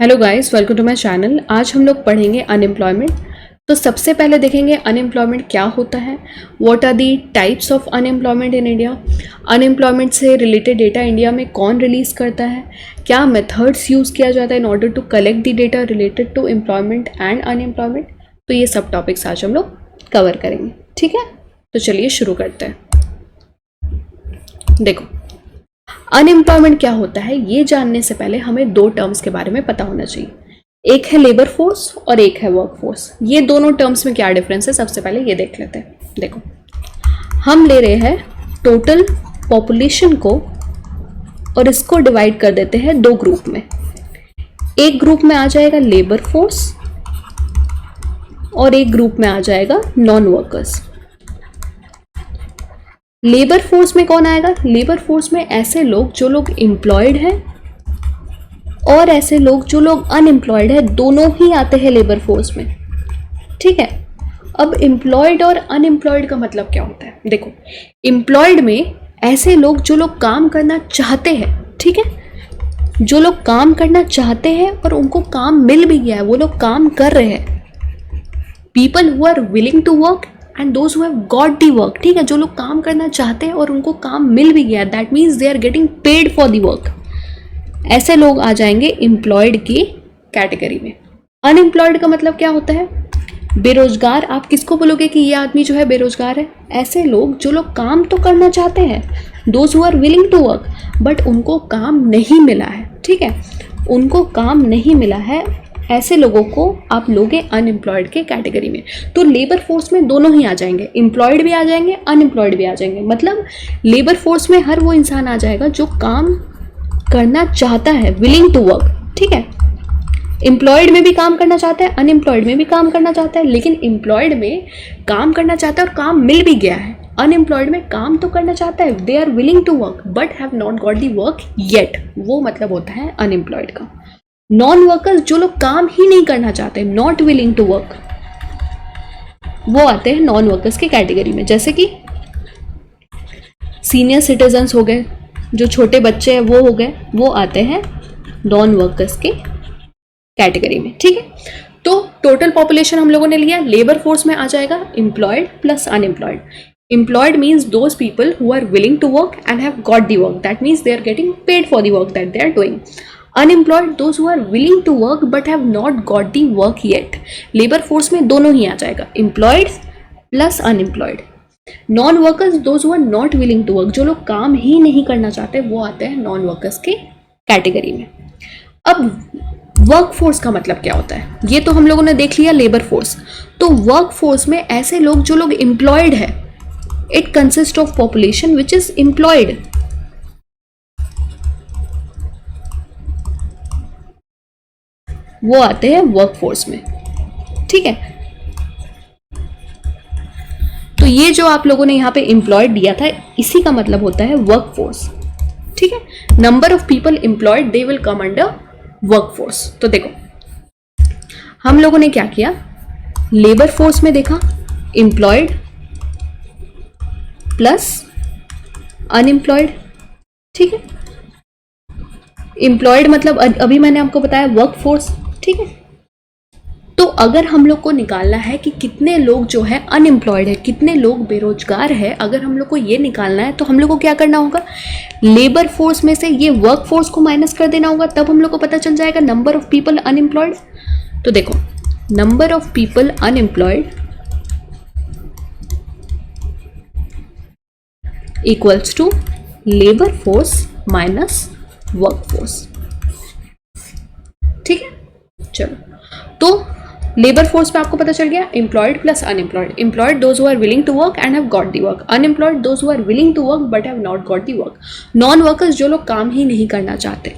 Hello guys, welcome to my channel. आज हम लोग पढ़ेंगे अनएम्प्लॉयमेंट। तो सबसे पहले देखेंगे अनएम्प्लॉयमेंट क्या होता है, what are the types of unemployment in India, unemployment से रिलेटेड डेटा इंडिया में कौन रिलीज़ करता है, क्या मेथड्स यूज़ किया जाता है in order to collect the data related to employment and unemployment. तो ये सब टॉपिक्स आज हम लोग कवर करेंगे, ठीक है। तो चलिए शुरू करते हैं। देखो, अनएम्प्लॉयमेंट क्या होता है ये जानने से पहले हमें दो टर्म्स के बारे में पता होना चाहिए। एक है लेबर फोर्स और एक है वर्क फोर्स। ये दोनों टर्म्स में क्या डिफरेंस है, सबसे पहले ये देख लेते हैं। देखो, हम ले रहे हैं टोटल पॉपुलेशन को और इसको डिवाइड कर देते हैं दो ग्रुप में। एक ग्रुप में आ जाएगा लेबर फोर्स और एक ग्रुप में आ जाएगा नॉन वर्कर्स। लेबर फोर्स में कौन आएगा? लेबर फोर्स में ऐसे लोग जो लोग एम्प्लॉयड हैं और ऐसे लोग जो लोग अनएम्प्लॉयड है, दोनों ही आते हैं लेबर फोर्स में, ठीक है। अब एम्प्लॉयड और अनएम्प्लॉयड का मतलब क्या होता है? देखो, एम्प्लॉयड में ऐसे लोग जो लोग काम करना चाहते हैं, ठीक है, जो लोग काम करना चाहते हैं और उनको काम मिल भी गया है, वो लोग काम कर रहे हैं। People who are willing to work and those who have got the work, ठीक है, जो लोग काम करना चाहते हैं और उनको काम मिल भी गया, that means they are getting paid for the work. ऐसे लोग आ जाएंगे एम्प्लॉयड की कैटेगरी में। अनएम्प्लॉयड का मतलब क्या होता है? बेरोजगार। आप किसको बोलोगे कि ये आदमी जो है बेरोजगार है? ऐसे लोग जो लोग काम तो करना चाहते हैं, those who are willing to work, but उनको काम नहीं मिला है, ठीक है, उनको काम नहीं मिला है। ऐसे लोगों को आप लोगे अनएम्प्लॉयड के कैटेगरी में। तो लेबर फोर्स में दोनों ही आ जाएंगे, एम्प्लॉयड भी आ जाएंगे, अनएम्प्लॉयड भी आ जाएंगे। मतलब लेबर फोर्स में हर वो इंसान आ जाएगा जो काम करना चाहता है, विलिंग टू वर्क, ठीक है। एम्प्लॉयड में भी काम करना चाहता है, अनएम्प्लॉयड में भी काम करना चाहता है, लेकिन एम्प्लॉयड में काम करना चाहता है और काम मिल भी गया है। अनएम्प्लॉयड में काम तो करना चाहता है, they are willing to work but have not got the work yet. वो मतलब होता है अनएम्प्लॉयड का। नॉन वर्कर्स, जो लोग काम ही नहीं करना चाहते, नॉट विलिंग टू वर्क, वो आते हैं नॉन वर्कर्स की कैटेगरी में। जैसे कि सीनियर सिटीजन्स हो गए, जो छोटे बच्चे हैं वो हो गए, वो आते हैं नॉन वर्कर्स के कैटेगरी में, ठीक है। तो टोटल पॉपुलेशन हम लोगों ने लिया, लेबर फोर्स में आ जाएगा employed plus unemployed. Employed means those people who are willing to work and have got the work, that means they are getting paid for the work that they are doing. Unemployed, those who are willing to work but have not got the work yet. Labour force में दोनों ही आ जाएगा, employed plus unemployed. Non workers, those who are not willing to work, जो लोग काम ही नहीं करना चाहते, वो आते हैं नॉन वर्कर्स के कैटेगरी में। अब वर्क फोर्स का मतलब क्या होता है, ये तो हम लोगों ने देख लिया लेबर फोर्स। तो वर्क फोर्स में ऐसे लोग जो लोग एम्प्लॉयड है, it consist of population which is employed. वो आते हैं वर्क फोर्स में, ठीक है। तो ये जो आप लोगों ने यहाँ पे एम्प्लॉयड दिया था, इसी का मतलब होता है वर्क फोर्स, ठीक है। Number of people employed, they will come under work force. तो देखो, हम लोगों ने क्या किया, लेबर फोर्स में देखा एम्प्लॉयड प्लस अनएम्प्लॉयड, ठीक है। एम्प्लॉयड मतलब अभी मैंने आपको बताया वर्क फोर्स, ठीक है। तो अगर हम लोग को निकालना है कि कितने लोग जो है अनएम्प्लॉयड है, कितने लोग बेरोजगार है, अगर हम लोग को ये निकालना है तो हम लोग को क्या करना होगा, लेबर फोर्स में से ये वर्क फोर्स को माइनस कर देना होगा, तब हम लोग को पता चल जाएगा नंबर ऑफ पीपल अनएम्प्लॉयड। तो देखो, number of people unemployed equals to labour force minus work force, ठीक है। चलो, तो लेबर फोर्स पे आपको पता चल गया, employed plus unemployed. Employed, those who are willing to work and have got the work. Unemployed, those who are willing to work but have not got the work. Non workers, जो लोग काम ही नहीं करना चाहते।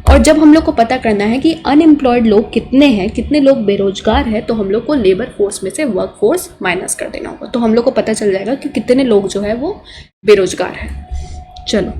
और जब हम लोग को पता करना है कि अनएम्प्लॉयड लोग कितने हैं, कितने लोग बेरोजगार हैं, तो हम लोग को लेबर फोर्स में से वर्क फोर्स माइनस कर देना होगा। तो हम लोग को पता चल जाएगा कि कितने लोग जो है वो बेरोजगार हैं। चलो,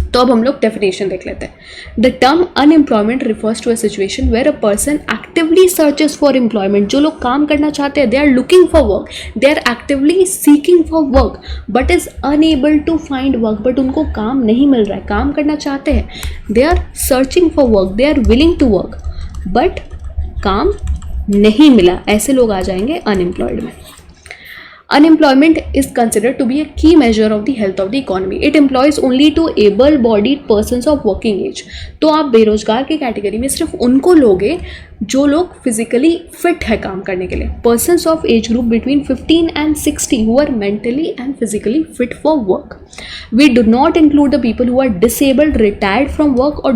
तो अब हम लोग डेफिनेशन देख लेते हैं। The term unemployment refers to a situation where a person actively searches for employment. जो लोग काम करना चाहते हैं, they are looking for work, they are actively seeking for work but is unable to find work. But उनको काम नहीं मिल रहा है, काम करना चाहते हैं, they are searching for work, they are willing to work but काम नहीं मिला, ऐसे लोग आ जाएंगे अनएम्प्लॉयड में। Unemployment is considered to be a key measure of the health of the economy. It employs only to able-bodied persons of working age. तो आप बेरोजगार की कैटेगरी में सिर्फ उनको लोगे जो लोग फिजिकली फिट है काम करने के लिए। Persons of age group between 15 and 60 who are mentally and physically fit for work. We do not include the people who are disabled, retired from work, or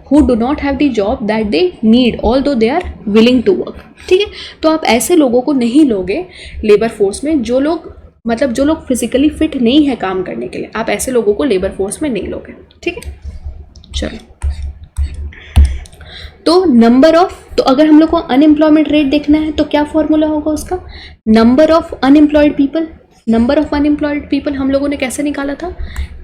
who do not have the job that they need although they are willing to work. ठीक है, तो आप ऐसे लोगों को नहीं लोगे labour force में जो लोग फिजिकली फिट नहीं है काम करने के लिए, आप ऐसे लोगों को लेबर फोर्स में नहीं लोगे। ठीक है, चलो, तो तो अगर हम लोग को अनएम्प्लॉयमेंट रेट देखना है तो क्या फॉर्मूला होगा उसका? नंबर ऑफ अनएम्प्लॉयड पीपल हम लोगों ने कैसे निकाला था?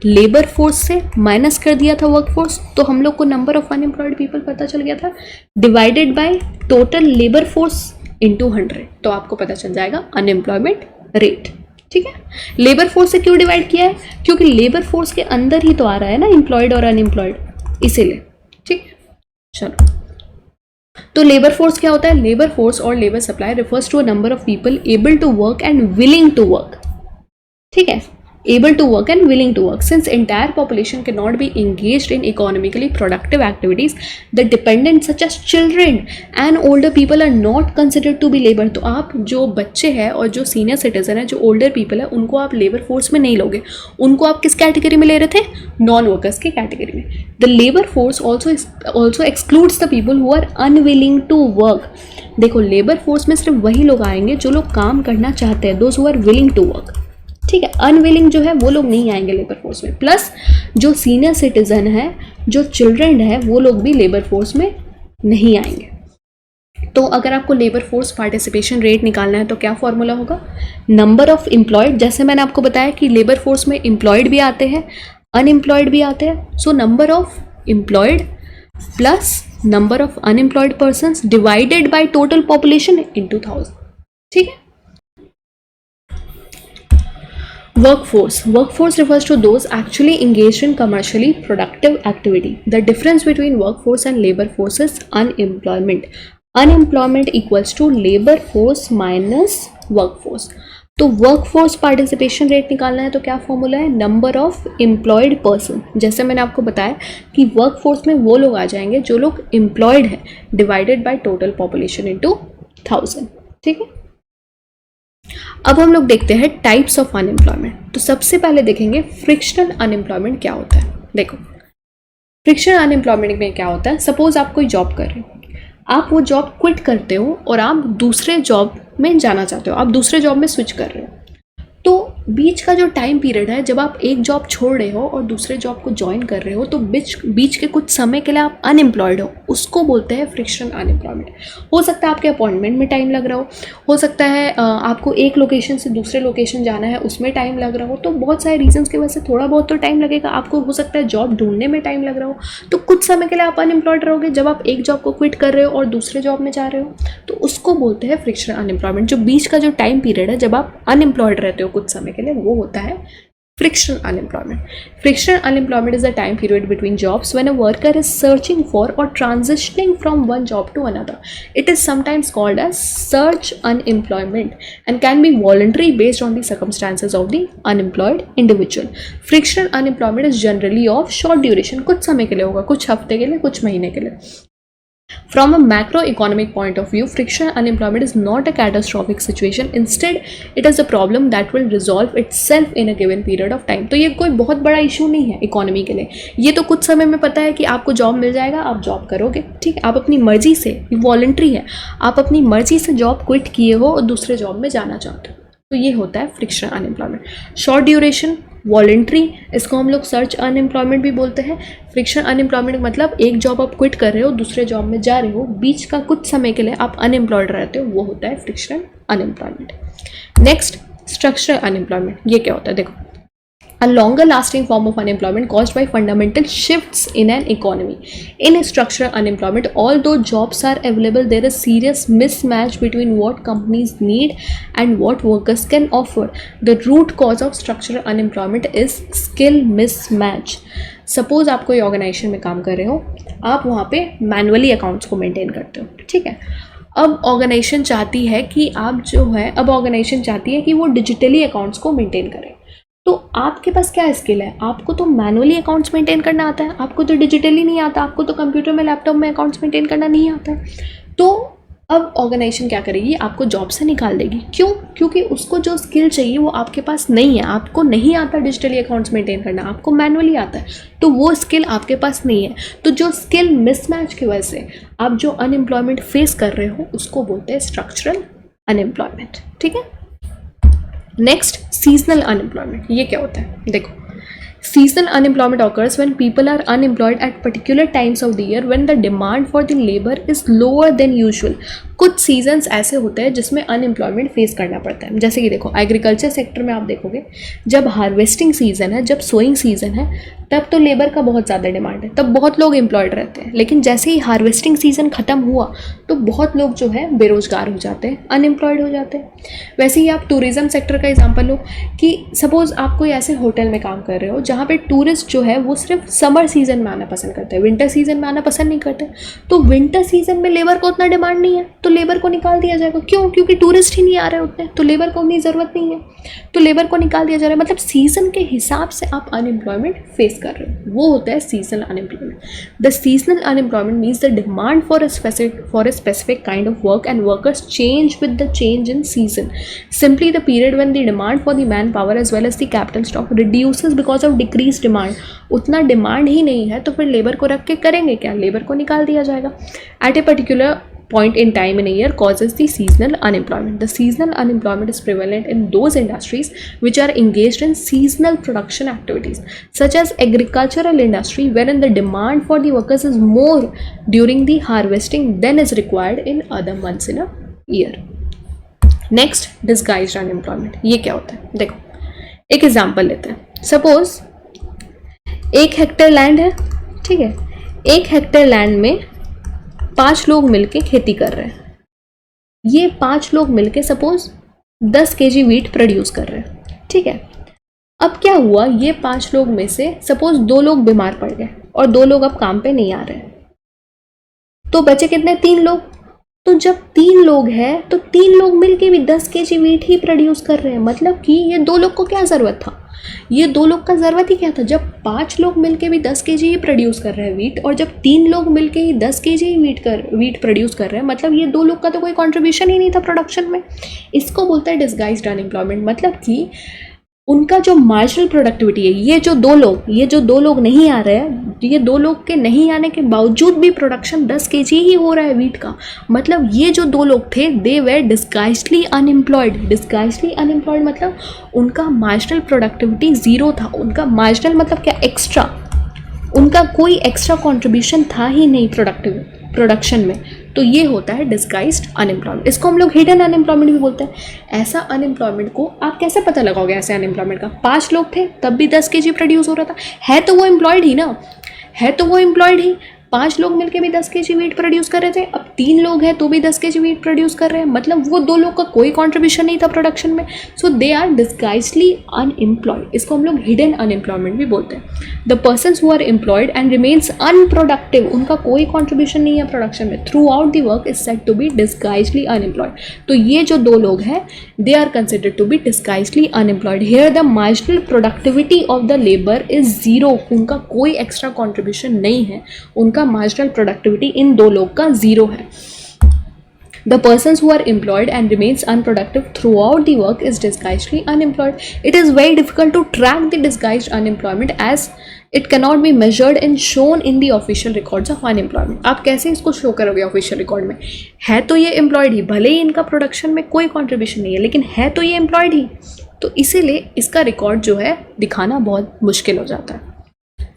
लेबर फोर्स से माइनस कर दिया था वर्क फोर्स, तो हम लोग को नंबर ऑफ अनएम्प्लॉयड पीपल पता चल गया था, divided by total labour force into 100, तो आपको पता चल जाएगा अनएम्प्लॉयमेंट रेट। ठीक है, लेबर फोर्स से क्यों डिवाइड किया है? क्योंकि लेबर फोर्स के अंदर ही तो आ रहा है ना एम्प्लॉयड और अनएम्प्लॉयड, इसीलिए। ठीक है, चलो, तो लेबर फोर्स क्या होता है? लेबर फोर्स और labour supply refers to a number of people able to work and willing to work. ठीक है, able to work and willing to work. Since entire population cannot be engaged in economically productive activities, the dependents such as children and older people are not considered to be labor. तो आप जो बच्चे हैं और जो senior citizen है, जो older people है, उनको आप लेबर फोर्स में नहीं लोगे। उनको आप किस कैटेगरी में ले रहे थे? नॉन वर्कर्स की कैटेगरी में। The labour force also excludes the people who are unwilling to work. देखो, लेबर फोर्स में सिर्फ वही लोग आएंगे जो लोग काम करना चाहते हैं, those who are willing to work. ठीक है, अनविलिंग जो है वो लोग नहीं आएंगे लेबर फोर्स में। प्लस जो सीनियर सिटीजन है, जो चिल्ड्रन है, वो लोग भी लेबर फोर्स में नहीं आएंगे। तो अगर आपको लेबर फोर्स पार्टिसिपेशन रेट निकालना है तो क्या फॉर्मूला होगा? नंबर ऑफ एम्प्लॉयड, जैसे मैंने आपको बताया कि लेबर फोर्स में एम्प्लॉयड भी आते हैं, अनएम्प्लॉयड भी आते हैं। So number of employed plus number of unemployed persons divided by total population into 1000। ठीक है, Workforce refers to those actually engaged in commercially productive activity. The difference between workforce and labor force is unemployment. Unemployment equals to labor force minus workforce. तो workforce participation rate निकालना है तो क्या formula है? Number of employed person. जैसे मैंने आपको बताया कि वर्कफोर्स में वो लोग आ जाएंगे जो लोग एम्प्लॉयड है, divided by total population into 1000। ठीक है, अब हम लोग देखते हैं टाइप्स ऑफ अनएम्प्लॉयमेंट। तो सबसे पहले देखेंगे फ्रिक्शनल अनएम्प्लॉयमेंट क्या होता है। देखो, फ्रिक्शनल अनएम्प्लॉयमेंट में क्या होता है? सपोज आप कोई जॉब कर रहे हो, आप वो जॉब क्विट करते हो और आप दूसरे जॉब में जाना चाहते हो, आप दूसरे जॉब में स्विच कर रहे हो। तो बीच का जो टाइम पीरियड है जब आप एक जॉब छोड़ रहे हो और दूसरे जॉब को ज्वाइन कर रहे हो, तो बीच के कुछ समय के लिए आप अनएम्प्लॉयड उसको बोलते हैं फ्रिक्शनल अनएम्प्लॉयमेंट। हो सकता है आपके अपॉइंटमेंट में टाइम लग रहा हो सकता है आपको एक लोकेशन से दूसरे लोकेशन जाना है, उसमें टाइम लग रहा हो। तो बहुत सारे रीजंस की वजह से थोड़ा बहुत तो टाइम लगेगा आपको। हो सकता है जॉब ढूंढने में टाइम लग रहा हो, तो कुछ समय के लिए आप अनएम्प्लॉयड रहोगे। जब आप एक जॉब को क्विट कर रहे हो और दूसरे जॉब में जा रहे हो, तो उसको बोलते हैं फ्रिक्शनल अनएम्प्लॉयमेंट। जो बीच का जो टाइम पीरियड है जब आप अनएम्प्लॉयड रहते हो कुछ समय के लिए, वो होता है frictional unemployment. Frictional unemployment is the time period between jobs when a worker is searching for or transitioning from one job to another. It is sometimes called as search unemployment and can be voluntary based on the circumstances of the unemployed individual. Frictional unemployment is generally of short duration. कुछ समय के लिए होगा, कुछ हफ्ते के लिए, कुछ महीने के लिए। From a macroeconomic point of view, frictional unemployment is not a catastrophic situation. Instead, it is a problem that will resolve itself in a given period of time. तो ये कोई बहुत बड़ा इशू नहीं है इकोनॉमी के लिए। ये तो कुछ समय में पता है कि आपको जॉब मिल जाएगा, आप जॉब करोगे। ठीक है, आप अपनी मर्जी से, वॉलंटरी है, आप अपनी मर्जी से जॉब क्विट किए हो और दूसरे जॉब में जाना चाहते हो, तो ये होता है frictional unemployment. Short duration, voluntary, इसको हम लोग सर्च अनएम्प्लॉयमेंट भी बोलते हैं। फ्रिक्शनल अनएम्प्लॉयमेंट मतलब एक जॉब आप क्विट कर रहे हो, दूसरे जॉब में जा रहे हो, बीच का कुछ समय के लिए आप अनएम्प्लॉयड रहते हो, वो होता है frictional unemployment. Next, structural unemployment. ये क्या होता है? देखो, a longer lasting form of unemployment caused by fundamental shifts in an economy. In structural unemployment, although jobs are available, there is serious mismatch between what companies need and what workers can offer. The root cause of structural unemployment is skill mismatch. Suppose आप कोई organisation में काम कर रहे हो, आप वहाँ पे मैनुअली अकाउंट्स को मेंटेन करते हो, ठीक है। अब ऑर्गेनाइजेशन चाहती है कि वो डिजिटली अकाउंट्स को मेंटेन करे। तो आपके पास क्या स्किल है? आपको तो मैनुअली अकाउंट्स मेंटेन करना आता है, आपको तो डिजिटली नहीं आता, आपको तो कंप्यूटर में लैपटॉप में अकाउंट्स मेंटेन करना नहीं आता है। तो अब ऑर्गेनाइजेशन क्या करेगी? आपको जॉब से निकाल देगी। क्यों? क्योंकि उसको जो स्किल चाहिए वो आपके पास नहीं है। आपको नहीं आता डिजिटली अकाउंट्स मेंटेन करना, आपको मैनुअली आता है, तो वो स्किल आपके पास नहीं है। तो जो स्किल मिसमैच की वजह से आप जो अनएम्प्लॉयमेंट फेस कर रहे हो उसको बोलते हैं स्ट्रक्चरल अनएम्प्लॉयमेंट, ठीक है। Next, seasonal unemployment. ये क्या होता है? देखो, seasonal unemployment occurs when people are unemployed at particular times of the year when the demand for the labor is lower than usual. कुछ सीजन्स ऐसे होते हैं जिसमें अनएम्प्लॉयमेंट फेस करना पड़ता है। जैसे कि देखो, एग्रीकल्चर सेक्टर में आप देखोगे, जब हार्वेस्टिंग सीजन है, जब सोइंग सीजन है, तब तो लेबर का बहुत ज़्यादा डिमांड है, तब बहुत लोग एम्प्लॉयड रहते हैं। लेकिन जैसे ही हार्वेस्टिंग सीजन ख़त्म हुआ तो बहुत लोग जो है बेरोज़गार हो जाते हैं, अनएम्प्लॉयड हो जाते हैं। वैसे ही आप टूरिज़्म सेक्टर का एग्जांपल लो कि सपोज़ आप कोई ऐसे होटल में काम कर रहे हो जहाँ पे टूरिस्ट जो है वो सिर्फ समर सीजन में आना पसंद करते हैं, विंटर सीजन में आना पसंद नहीं करते। तो विंटर सीजन में लेबर को उतना डिमांड नहीं है, तो लेबर को निकाल दिया जाएगा। क्यों? क्योंकि टूरिस्ट ही नहीं आ रहे उतने, तो लेबर को उतनी ज़रूरत नहीं है, तो लेबर को निकाल दिया जा रहा है। मतलब सीजन के हिसाब से आप अनएम्प्लॉयमेंट फेस कर रहे हो, वो होता है seasonal unemployment. The seasonal unemployment means the demand for a specific kind of work and workers change with the change in season. Simply the period when the demand for the man power as well as the capital stock reduces because of decrease demand. उतना demand ही नहीं है तो फिर labour को रख के करेंगे क्या? लेबर को निकाल दिया जाएगा। At a particular point in time in a year causes the seasonal unemployment. The seasonal unemployment is prevalent in those industries which are engaged in seasonal production activities, such as agricultural industry, wherein the demand for the workers is more during the harvesting than is required in other months in a year. Next, disguised unemployment. ये क्या होता है? देखो, एक example लेते हैं। Suppose 1 hectare land है, ठीक है। 1 हेक्टेयर लैंड में 5 लोग मिलके खेती कर रहे हैं। ये 5 लोग मिलके सपोज 10 kg वीट प्रोड्यूस कर रहे हैं, ठीक है। अब क्या हुआ, ये 5 लोग में से सपोज 2 लोग बीमार पड़ गए और 2 लोग अब काम पे नहीं आ रहे, तो बचे कितने? 3 लोग। तो जब 3 लोग हैं तो 3 लोग मिलके भी 10 kg वीट ही प्रोड्यूस कर रहे हैं। मतलब कि ये 2 लोग को क्या ज़रूरत था? ये 2 लोग का ज़रूरत ही क्या था? जब 5 लोग मिलके भी 10 kg ही प्रोड्यूस कर रहे हैं वीट, और जब 3 लोग मिलके ही 10 kg ही वीट प्रोड्यूस कर रहे हैं, मतलब ये 2 लोग का तो कोई कंट्रीब्यूशन ही नहीं था प्रोडक्शन में। इसको बोलते हैं डिस्गाइज्ड अनएम्प्लॉयमेंट। मतलब कि उनका जो मार्जिनल प्रोडक्टिविटी है, ये जो दो लोग नहीं आ रहे हैं, ये 2 लोग के नहीं आने के बावजूद भी प्रोडक्शन 10 kg ही हो रहा है वीट का। मतलब ये जो 2 लोग थे, दे वेर डिस्गाइज्डली अनएम्प्लॉयड। डिस्गाइज्डली अनएम्प्लॉयड मतलब उनका मार्जिनल प्रोडक्टिविटी ज़ीरो था। उनका मार्जिनल मतलब क्या? एक्स्ट्रा। उनका कोई एक्स्ट्रा कॉन्ट्रीब्यूशन था ही नहीं प्रोडक्शन में। तो ये होता है डिस्गाइज्ड अनएम्प्लॉयमेंट। इसको हम लोग हिडन अनएम्प्लॉयमेंट भी बोलते हैं। ऐसा अनएम्प्लॉयमेंट को आप कैसे पता लगाओगे? ऐसे अनएम्प्लॉयमेंट का 5 लोग थे तब भी 10 kg प्रोड्यूस हो रहा था, है तो वो एम्प्लॉयड ही ना, है तो वो एम्प्लॉयड ही। 5 लोग मिलके भी 10 kg वीट प्रोड्यूस कर रहे थे, अब 3 लोग हैं तो भी 10 kg वीट प्रोड्यूस कर रहे हैं। मतलब वो 2 लोग का कोई कंट्रीब्यूशन नहीं था प्रोडक्शन में, सो दे आर डिस्गाइज्डली अनएम्प्लॉयड। इसको हम लोग हिडन अनएम्प्लॉयमेंट भी बोलते हैं। The persons who are employed and remains unproductive, उनका कोई कंट्रीब्यूशन नहीं है प्रोडक्शन में, throughout the work is said to be disguisedly unemployed. तो ये जो 2 लोग हैं, they are considered to be disguisedly unemployed. Here the marginal productivity of the labour is zero. उनका कोई एक्स्ट्रा कॉन्ट्रीब्यूशन नहीं है, उनका मार्जिनल प्रोडक्टिविटी इन 2 लोग का 0 है। The persons who are employed and remains unproductive throughout the work is disguisedly unemployed. It is very difficult to track the disguised unemployment as it cannot be measured and shown in the official records of unemployment. आप कैसे इसको show करोगे official record में? है तो ये employed ही, भले ही इनका प्रोडक्शन में कोई कॉन्ट्रीब्यूशन नहीं है, लेकिन है तो ये एम्प्लॉयड ही। तो इसीलिए इसका रिकॉर्ड जो है दिखाना बहुत मुश्किल हो जाता है।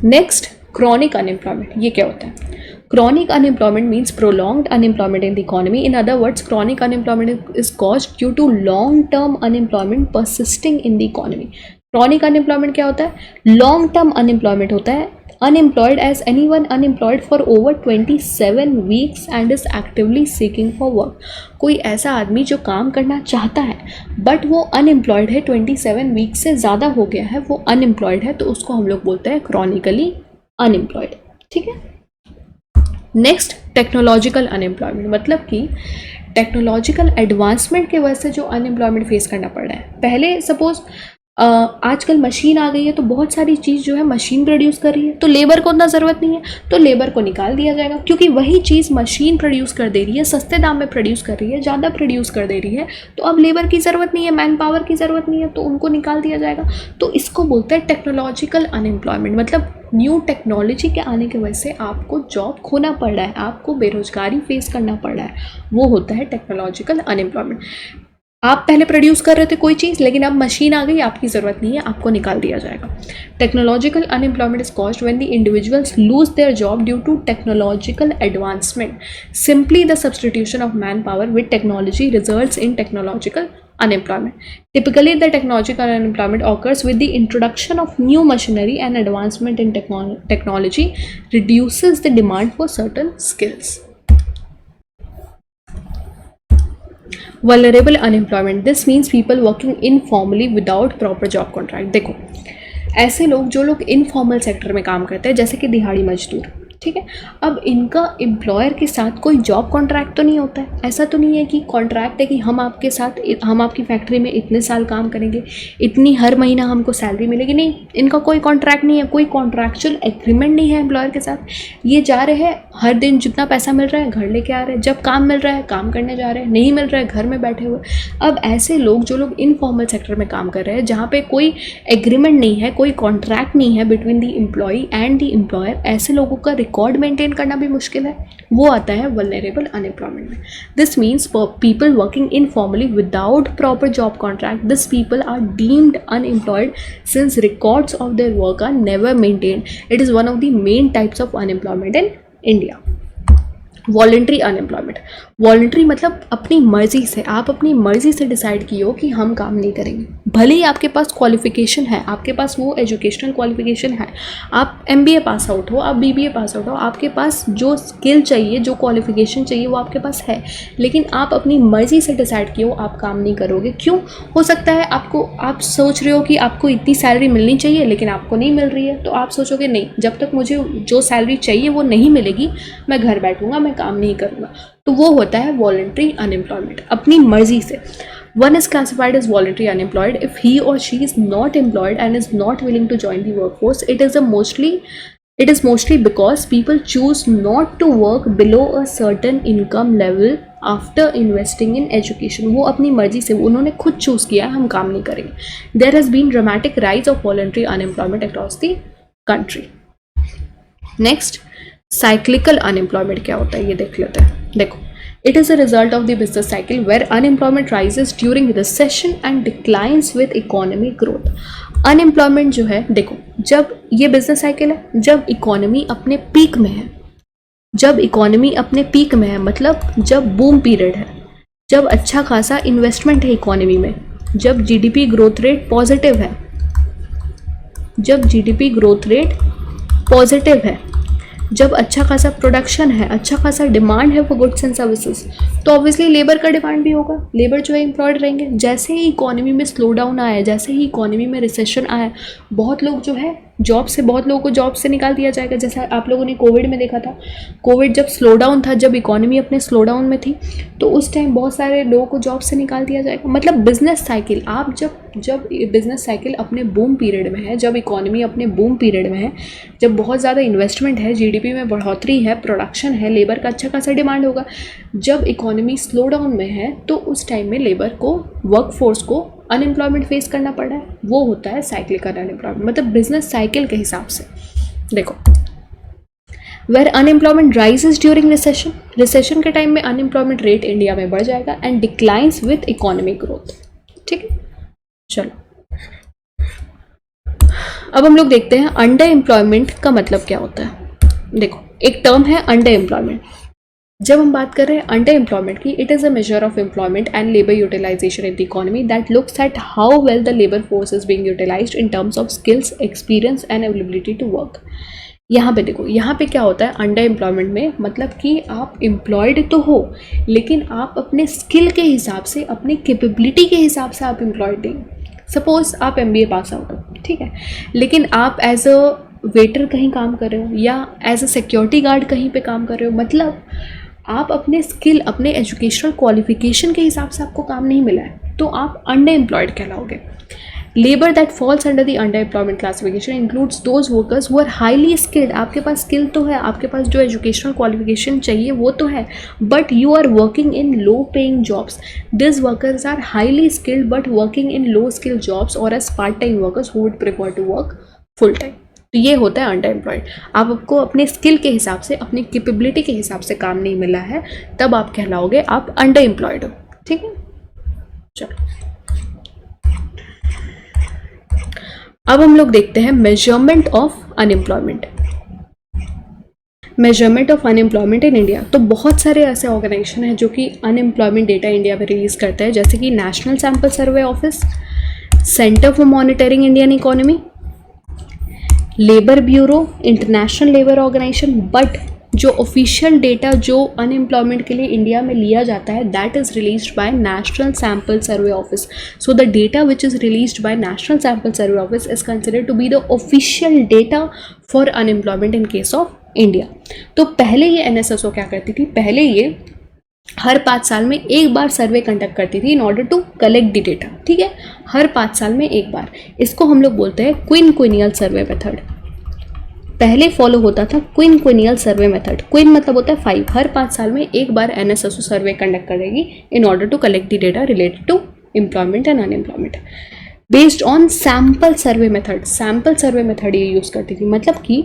Next, chronic unemployment. ये क्या होता है? Chronic unemployment means prolonged unemployment in the economy. In other words, chronic unemployment is caused due to long-term unemployment persisting in the economy. Chronic unemployment क्या होता है? लॉन्ग टर्म अनएम्प्लॉयमेंट होता है। Unemployed as anyone unemployed for over 27 weeks and is actively seeking for work. कोई ऐसा आदमी जो काम करना चाहता है बट वो अनएम्प्लॉयड है, 27 वीक से ज़्यादा हो गया है, वो अनएम्प्लॉयड है, तो उसको हम लोग बोलते हैं क्रॉनिकली अनएम्प्लॉयड। ठीक है। नेक्स्ट, टेक्नोलॉजिकल अनएम्प्लॉयमेंट, मतलब कि टेक्नोलॉजिकल एडवांसमेंट की वजह से जो अनएम्प्लॉयमेंट फेस करना पड़ रहा है। पहले सपोज आजकल मशीन आ गई है, तो बहुत सारी चीज़ जो है मशीन प्रोड्यूस कर रही है, तो लेबर को उतना ज़रूरत नहीं है, तो लेबर को निकाल दिया जाएगा, क्योंकि वही चीज़ मशीन प्रोड्यूस कर दे रही है, सस्ते दाम में प्रोड्यूस कर रही है, ज़्यादा प्रोड्यूस कर दे रही है, तो अब लेबर की ज़रूरत नहीं है, मैन पावर की ज़रूरत नहीं है, तो उनको निकाल दिया जाएगा। तो इसको बोलते हैं टेक्नोलॉजिकल अनएम्प्लॉयमेंट, मतलब न्यू टेक्नोलॉजी के आने की वजह से आपको जॉब खोना पड़ रहा है, आपको बेरोजगारी फेस करना पड़ रहा है, वो होता है टेक्नोलॉजिकल अनएम्प्लॉयमेंट। आप पहले प्रोड्यूस कर रहे थे कोई चीज़, लेकिन अब मशीन आ गई, आपकी ज़रूरत नहीं है, आपको निकाल दिया जाएगा। Technological unemployment is caused when the individuals lose their job due to technological advancement. Simply the substitution of man power with technology results in technological unemployment. Typically, the technological unemployment occurs with the introduction of new machinery and advancement in technology reduces the demand for certain skills. Vulnerable unemployment. This means people working informally without proper job contract. देखो, ऐसे लोग जो लोग informal sector में काम करते हैं, जैसे कि दिहाड़ी मजदूर, ठीक है। अब इनका एम्प्लॉयर के साथ कोई जॉब कॉन्ट्रैक्ट तो नहीं होता है। ऐसा तो नहीं है कि कॉन्ट्रैक्ट है कि हम आपके साथ, हम आपकी फैक्ट्री में इतने साल काम करेंगे, इतनी हर महीना हमको सैलरी मिलेगी, नहीं, इनका कोई कॉन्ट्रैक्ट नहीं है, कोई कॉन्ट्रैक्चुअल एग्रीमेंट नहीं है एम्प्लॉयर के साथ। ये जा रहे हैं, हर दिन जितना पैसा मिल रहा है घर लेके आ रहे हैं, जब काम मिल रहा है काम करने जा रहे हैं, नहीं मिल रहा है घर में बैठे हुए। अब ऐसे लोग जो लोग इनफॉर्मल सेक्टर में काम कर रहे हैं, जहाँ पे कोई एग्रीमेंट नहीं है, कोई कॉन्ट्रैक्ट नहीं है between the employee and the employer, ऐसे लोगों का रिकॉर्ड मेंटेन करना भी मुश्किल है, वो आता है वल्नरेबल अनएम्प्लॉयमेंट में। This means people working informally without proper job contract, this people are deemed unemployed since records of their work are never maintained. It is one of the main types of unemployment in India. Voluntary unemployment, voluntary मतलब अपनी मर्जी से, आप अपनी मर्जी से decide किए हो कि हम काम नहीं करेंगे, भले ही आपके पास क्वालिफिकेशन है, आपके पास वो एजुकेशनल क्वालिफिकेशन है, आप MBA पास आउट हो, आप BBA पास आउट हो, आपके पास जो स्किल चाहिए, जो क्वालिफिकेशन चाहिए वो आपके पास है, लेकिन आप अपनी मर्जी से डिसाइड किए हो आप काम नहीं करोगे। क्यों? हो सकता है आपको, आप सोच रहे हो कि आपको इतनी सैलरी मिलनी चाहिए लेकिन आपको नहीं मिल रही है, तो आप सोचोगे नहीं, जब तक मुझे जो सैलरी चाहिए वो नहीं मिलेगी मैं घर बैठूंगा, मैं काम नहीं करूँगा। तो वो होता है वॉलंटरी अनएम्प्लॉयमेंट, अपनी मर्जी से। One is classified as voluntary unemployed if he or she is not employed and is not willing to join the workforce. It is mostly because people choose not to work below a certain income level after investing in education. वो अपनी मर्जी से, उन्होंने खुद choose किया हम काम नहीं करेंगे। There has been dramatic rise of voluntary unemployment across the country. Next, cyclical unemployment क्या होता है ये देख लेते हैं। देखो, it is a result of the business cycle where unemployment rises during recession and declines with economic growth. Unemployment जो है, देखो, जब ये बिजनेस साइकिल है, जब इकोनॉमी अपने पीक में है, जब इकोनॉमी अपने पीक में है मतलब जब बूम पीरियड है, जब अच्छा खासा इन्वेस्टमेंट है इकोनॉमी में, जब GDP ग्रोथ रेट पॉजिटिव है, जब GDP ग्रोथ रेट पॉजिटिव है, जब अच्छा खासा प्रोडक्शन है, अच्छा खासा डिमांड है फॉर गुड्स एंड सर्विसेज, तो ऑब्वियसली लेबर का डिमांड भी होगा, लेबर जो है एम्प्लॉयड रहेंगे। जैसे ही इकोनॉमी में स्लो डाउन आया, जैसे ही इकोनॉमी में रिसेशन आया, बहुत लोग जो है बहुत लोगों को जॉब से निकाल दिया जाएगा। जैसा आप लोगों ने कोविड में देखा था, कोविड जब स्लो डाउन था, जब इकोनॉमी अपने स्लो डाउन में थी, तो उस टाइम बहुत सारे लोगों को जॉब से निकाल दिया जाएगा। मतलब बिजनेस साइकिल, आप जब बिजनेस साइकिल अपने बूम पीरियड में है, जब इकोनॉमी अपने बूम पीरियड में है, जब बहुत ज़्यादा इन्वेस्टमेंट है, GDP में बढ़ोतरी है, प्रोडक्शन है, लेबर का अच्छा खासा डिमांड होगा। जब इकोनॉमी स्लो डाउन में है तो उस टाइम में लेबर को, वर्कफोर्स को अनएम्प्लॉयमेंट फेस करना पड़ा है, वो होता है साइक्लिकल अनएम्प्लॉयमेंट। मतलब बिजनेस साइकिल के हिसाब से देखो, where unemployment rises during recession, recession के टाइम में अनएम्प्लॉयमेंट रेट इंडिया में बढ़ जाएगा and declines with economic growth. ठीक है, चलो अब हम लोग देखते हैं अंडर एम्प्लॉयमेंट का मतलब क्या होता है। देखो, एक टर्म है अंडर एम्प्लॉयमेंट, जब हम बात कर रहे हैं अंडर एम्प्लॉयमेंट की, it is a measure of employment and labour utilisation in the economy that looks at how well the labour force is being utilised in terms of skills, experience and availability to work. यहाँ पे देखो, यहाँ पे क्या होता है under employment में, मतलब कि आप एम्प्लॉयड तो हो लेकिन आप अपने स्किल के हिसाब से, अपनी कैपेबिलिटी के हिसाब से आप एम्प्लॉयड नहीं। सपोज आप MBA पास आउट हो, ठीक है, लेकिन आप एज अ वेटर कहीं काम कर रहे हो या एज अ सिक्योरिटी गार्ड कहीं पे काम कर रहे हो, मतलब आप अपने स्किल, अपने एजुकेशनल क्वालिफिकेशन के हिसाब से आपको काम नहीं मिला है, तो आप अंडर एम्प्लॉयड कहलाओगे। Labour that falls under the underemployment classification includes those workers who are highly skilled. आपके पास स्किल तो है, आपके पास जो एजुकेशनल क्वालिफिकेशन चाहिए वो तो है, but you are working in low paying jobs. This workers are highly skilled but working in low skill jobs और as part time workers who would prefer to work full time. तो ये होता है under employed. आपको अपने skill के हिसाब से, अपनी कैपेबिलिटी के हिसाब से काम नहीं मिला है, तब आप कहलाओगे आप अंडर एम्प्लॉयड हो, ठीक है। चलो अब हम लोग देखते हैं measurement of unemployment. Measurement of unemployment in India. तो बहुत सारे ऐसे ऑर्गेनाइजेशन हैं जो कि अनएम्प्लॉयमेंट डेटा इंडिया में रिलीज करते हैं, जैसे कि National Sample Survey Office, Centre for Monitoring Indian Economy, Labour Bureau, International Labour Organization. But जो ऑफिशियल डेटा जो अनएम्प्लॉयमेंट के लिए इंडिया में लिया जाता है, that is released by National Sample Survey Office. So the data which is released by National Sample Survey Office is considered to be the official data for unemployment in case of India. तो पहले ये NSSO क्या करती थी, पहले ये हर 5 साल में एक बार सर्वे कंडक्ट करती थी in order to collect the data, ठीक है, हर 5 साल में एक बार। इसको हम लोग बोलते हैं क्विनक्विनियल सर्वे मेथड। पहले फॉलो होता था क्विनक्विनियल सर्वे मेथड। क्विन मतलब होता है 5, हर 5 साल में एक बार NSSO सर्वे कंडक्ट करेगी in order to collect the data related to employment and unemployment based on sample survey method. Sample survey method ये यूज़ करती थी, मतलब कि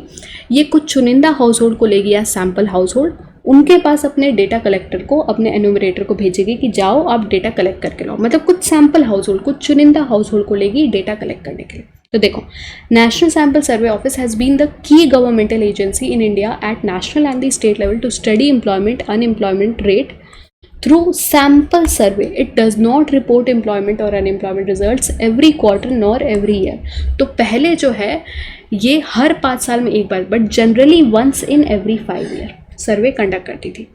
ये कुछ चुनिंदा हाउस होल्ड को लेगी या सैम्पल हाउस होल्ड, उनके पास अपने डेटा कलेक्टर को, अपने एन्यूमरेटर को भेजेगी कि जाओ आप डेटा कलेक्ट करके लाओ। मतलब कुछ सैम्पल हाउस होल्ड, कुछ चुनिंदा हाउस होल्ड को लेगी डेटा कलेक्ट करने के लिए। तो देखो, National Sample Survey Office has been the key governmental agency in India at national and the state level to study employment unemployment rate through sample survey. It does not report employment or unemployment results every quarter nor every year. तो पहले जो है ये हर 5 साल में एक बार, but generally once in every 5 year survey conduct करती थी।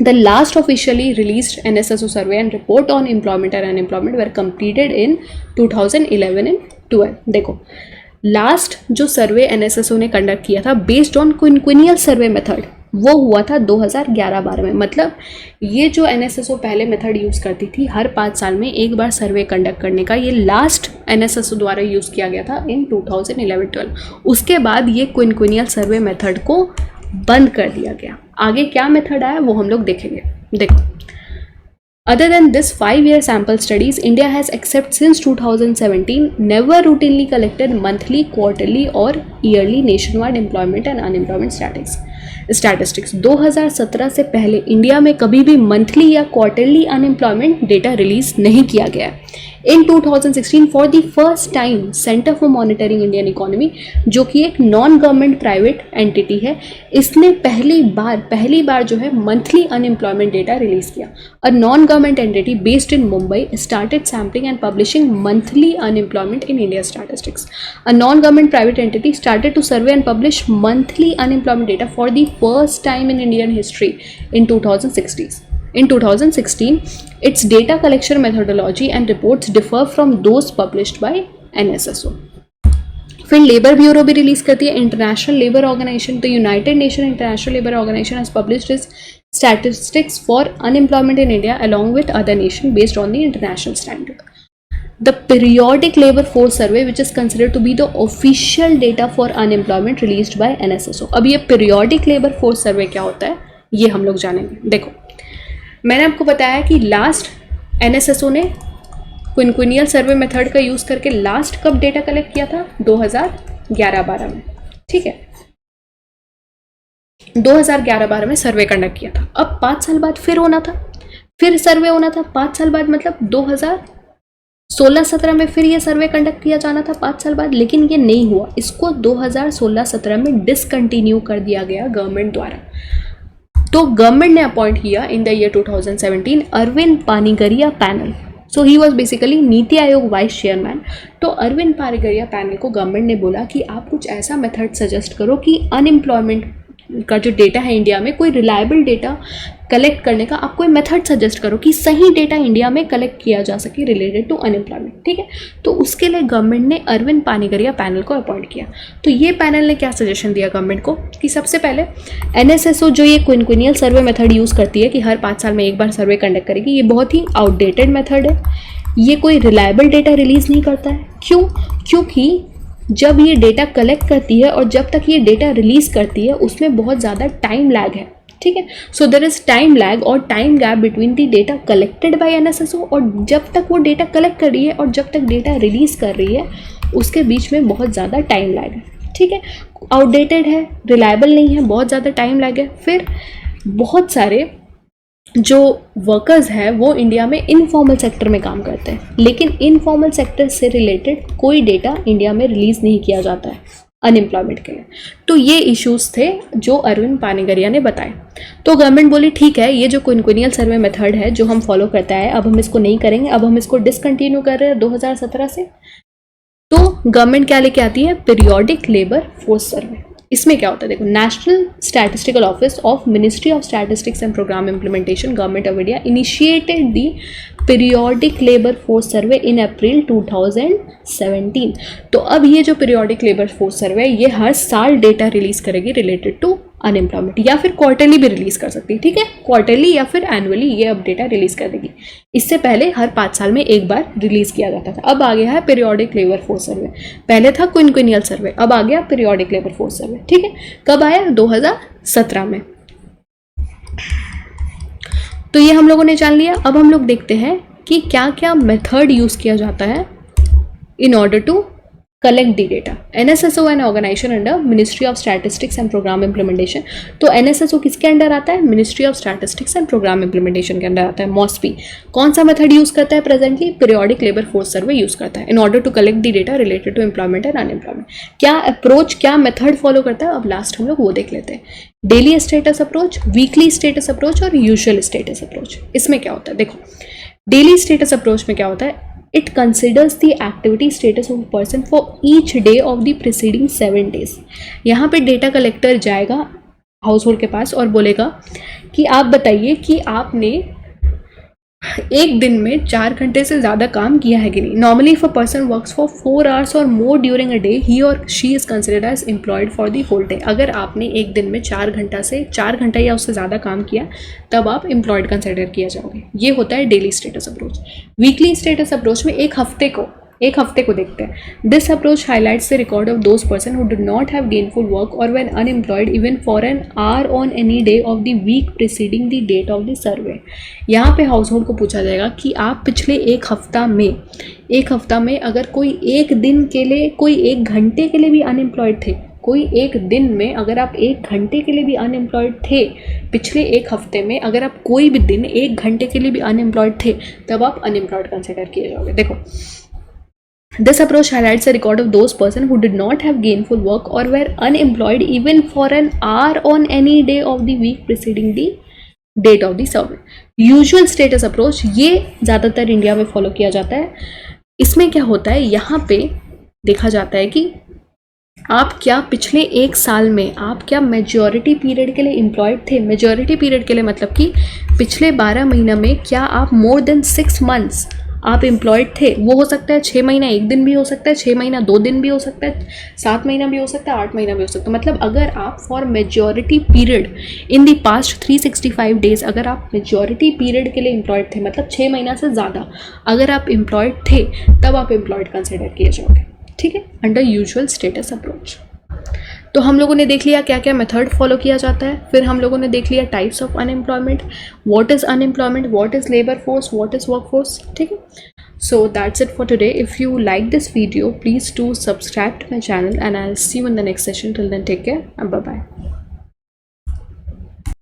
The last officially released NSSO survey and report on employment and unemployment were completed in 2011 and 12. देखो, लास्ट जो सर्वे NSSO ने कंडक्ट किया था बेस्ड ऑन क्विनक्विनियल सर्वे मेथड, वो हुआ था 2011-12 में। मतलब ये जो NSSO पहले मेथड यूज़ करती थी हर 5 साल में एक बार सर्वे कंडक्ट करने का, ये लास्ट NSSO द्वारा यूज़ किया गया था इन 2011-12। उसके बाद ये क्विनक्विनियल सर्वे मेथड को बंद कर दिया गया। आगे क्या मेथड आया वो हम लोग देखेंगे। देखो, other than this 5-year sample studies, India has, except since 2017, never routinely collected monthly, quarterly or yearly nationwide employment and unemployment statistics। 2017 से पहले इंडिया में कभी भी मंथली या क्वार्टरली अनएम्प्लॉयमेंट डेटा रिलीज नहीं किया गया। इन 2016 for the first time centre for Monitoring Indian economy, जो कि एक नॉन गवर्नमेंट प्राइवेट एंटिटी है, इसने पहली बार जो है मंथली अनएम्प्लॉयमेंट डेटा रिलीज किया। A non government entity based in Mumbai started sampling and publishing monthly unemployment in India statistics. A non government private entity started to survey and publish monthly unemployment data for the first time in Indian history in 2016. In 2016, its data collection methodology and reports differ from those published by NSSO. फिर Labour Bureau भी release करती है। International Labour Organization, the United Nation International Labour Organization has published its statistics for unemployment in India along with other nations based on the international standard. The periodic labor force survey, which is considered to be the official data for unemployment released by NSSO. अब ये periodic labor force survey क्या होता है ये हम लोग जानेंगे। देखो, मैंने आपको बताया कि लास्ट NSSO ने क्विनक्विनियल सर्वे मेथड का यूज़ करके लास्ट कब डेटा कलेक्ट किया था, 2011-12 में, ठीक है, 2011-12 में सर्वे कंडक्ट किया था। अब 5 साल बाद फिर होना था, फिर सर्वे होना था 5 साल बाद, मतलब 2016-17 में फिर ये सर्वे कंडक्ट किया जाना था 5 साल बाद, लेकिन ये नहीं हुआ। इसको 2016-17 में डिसकंटिन्यू कर दिया गया गवर्नमेंट द्वारा। तो गवर्नमेंट ने अपॉइंट किया in the year 2017 Arvind Panagariya panel. So he was basically Niti Aayog vice chairman. तो अरविंद पानीगरिया पैनल को गवर्नमेंट ने बोला कि आप कुछ ऐसा मेथड सजेस्ट करो कि अनएम्प्लॉयमेंट का जो डेटा है इंडिया में, कोई रिलायबल डेटा कलेक्ट करने का आप कोई मेथड सजेस्ट करो कि सही डेटा इंडिया में कलेक्ट किया जा सके रिलेटेड टू अनएम्प्लॉयमेंट. ठीक है, तो उसके लिए गवर्नमेंट ने अरविंद पानीगरिया पैनल को अपॉइंट किया. तो ये पैनल ने क्या सजेशन दिया गवर्नमेंट को कि सबसे पहले NSSO जो ये क्विनक्विनियल सर्वे मेथड यूज़ करती है कि हर 5 साल में एक बार सर्वे कंडक्ट करेगी, ये बहुत ही आउटडेटेड मेथड है. ये कोई रिलायबल डेटा रिलीज़ नहीं करता है. क्यों? क्योंकि जब ये डेटा कलेक्ट करती है और जब तक ये डेटा रिलीज़ करती है उसमें बहुत ज़्यादा टाइम लैग है. ठीक है, so there is time lag और time gap between the data collected by NSSO और जब तक वो डेटा कलेक्ट कर रही है और जब तक डेटा रिलीज़ कर रही है उसके बीच में बहुत ज़्यादा टाइम लैग है. ठीक है, आउटडेटेड है, रिलायबल नहीं है, बहुत ज़्यादा टाइम लैग है. फिर बहुत सारे जो वर्कर्स हैं वो इंडिया में इनफॉर्मल सेक्टर में काम करते हैं, लेकिन इनफॉर्मल सेक्टर से रिलेटेड कोई डेटा इंडिया में रिलीज़ नहीं किया जाता है अनएम्प्लॉयमेंट के लिए. तो ये इश्यूज़ थे जो अरविंद पानीगरिया ने बताए. तो गवर्नमेंट बोली ठीक है, ये जो क्विनक्विनियल सर्वे मेथड है जो हम फॉलो करता है अब हम इसको नहीं करेंगे, अब हम इसको डिसकंटिन्यू कर रहे हैं 2017 से. तो गवर्नमेंट क्या लेके आती है? Periodic labour force survey. इसमें क्या होता है देखो, national statistical office of ministry of statistics and programme implementation government of India initiated the periodic labour force survey in April 2017. तो अब ये जो पीरियोडिक लेबर फोर्स सर्वे है ये हर साल डेटा रिलीज करेगी रिलेटेड टू अनएम्प्लॉयमेंट, या फिर क्वार्टरली भी रिलीज कर सकती है. ठीक है, क्वार्टरली या फिर एनुअली ये अब डेटा रिलीज कर देगी. इससे पहले हर 5 साल में एक बार रिलीज किया जाता था. अब आ गया है पीरियोडिक लेबर फोर्स सर्वे. पहले था क्विनक्विनियल सर्वे, अब आ गया पीरियोडिक लेबर फोर्स सर्वे. ठीक है, कब आया? 2017 में. तो ये हम लोगों ने जान लिया. अब हम लोग देखते हैं कि क्या क्या मेथड यूज़ किया जाता है in order to collect the data. NSSO an organisation under Ministry of statistics and programme Implementation. तो NSSO किसके अंडर आता है? Ministry of statistics and programme Implementation के अंडर आता है, MOSPI. कौन सा मेथड यूज़ करता है presently? Periodic labour force Survey use करता है in order to collect the data related to employment and unemployment. क्या अप्रोच, क्या मेथड फॉलो करता है? अब लास्ट हम लोग वो देख लेते हैं. Daily status approach, weekly status approach और यूजुअल स्टेटस अप्रोच. इसमें क्या होता है देखो, डेली स्टेटस अप्रोच में क्या होता है? It considers the activity status of a person for each day of the preceding 7 days. यहाँ पे डेटा कलेक्टर जाएगा हाउस होल्ड के पास और बोलेगा कि आप बताइए कि आपने एक दिन में 4 घंटे से ज़्यादा काम किया है कि नहीं. Normally if a person works for 4 hours or more during a day he or she is considered as employed for the whole day. अगर आपने एक दिन में 4 घंटा या उससे ज़्यादा काम किया तब आप एम्प्लॉयड कंसिडर किया जाओगे. ये होता है daily status approach. Weekly status approach में एक हफ्ते को देखते हैं. This approach highlights the record of those person who did not have gainful work और when unemployed even for an hour on any day of the week preceding the date of the survey. यहाँ पे house hold को पूछा जाएगा कि आप पिछले एक हफ्ता में अगर कोई एक दिन के लिए, कोई एक घंटे के लिए भी अनएम्प्लॉयड थे, कोई एक दिन में अगर आप 1 घंटे के लिए भी अनएम्प्लॉयड थे, पिछले एक हफ्ते में अगर आप कोई भी दिन 1 घंटे के लिए भी अनएम्प्लॉयड थे, तब आप अनएम्प्लॉयड कंसिडर किए जाओगे. देखो, this approach highlights the record of those persons who did not have gainful work or were unemployed even for an hour on any day of the week preceding the date of the survey. Usual status approach ये ज़्यादातर India में follow किया जाता है. इसमें क्या होता है, यहाँ पे देखा जाता है कि आप क्या पिछले 1 साल में आप क्या मेजॉरिटी पीरियड के लिए एम्प्लॉयड थे. मेजॉरिटी पीरियड के लिए मतलब कि पिछले 12 महीना में क्या आप मोर देन 6 months आप एम्प्लॉयड थे. वो हो सकता है 6 महीना 1 दिन भी हो सकता है, 6 महीना 2 दिन भी हो सकता है, 7 महीना भी हो सकता है, 8 महीना भी हो सकता है. मतलब अगर आप for majority period in the past 365 days अगर आप मेजॉरिटी पीरियड के लिए एम्प्लॉयड थे, मतलब 6 महीना से ज़्यादा अगर आप एम्प्लॉयड थे, तब आप एम्प्लॉयड कंसिडर किए जाओगे. ठीक है, अंडर यूजुअल स्टेटस अप्रोच. तो हम लोगों ने देख लिया क्या क्या मेथड फॉलो किया जाता है. फिर हम लोगों ने देख लिया types of unemployment, what is unemployment, what is labour force, what is work force. ठीक है, so that's it for today. If you like this video please do subscribe to my channel and I will see you in the next session. Till then take care, bye bye.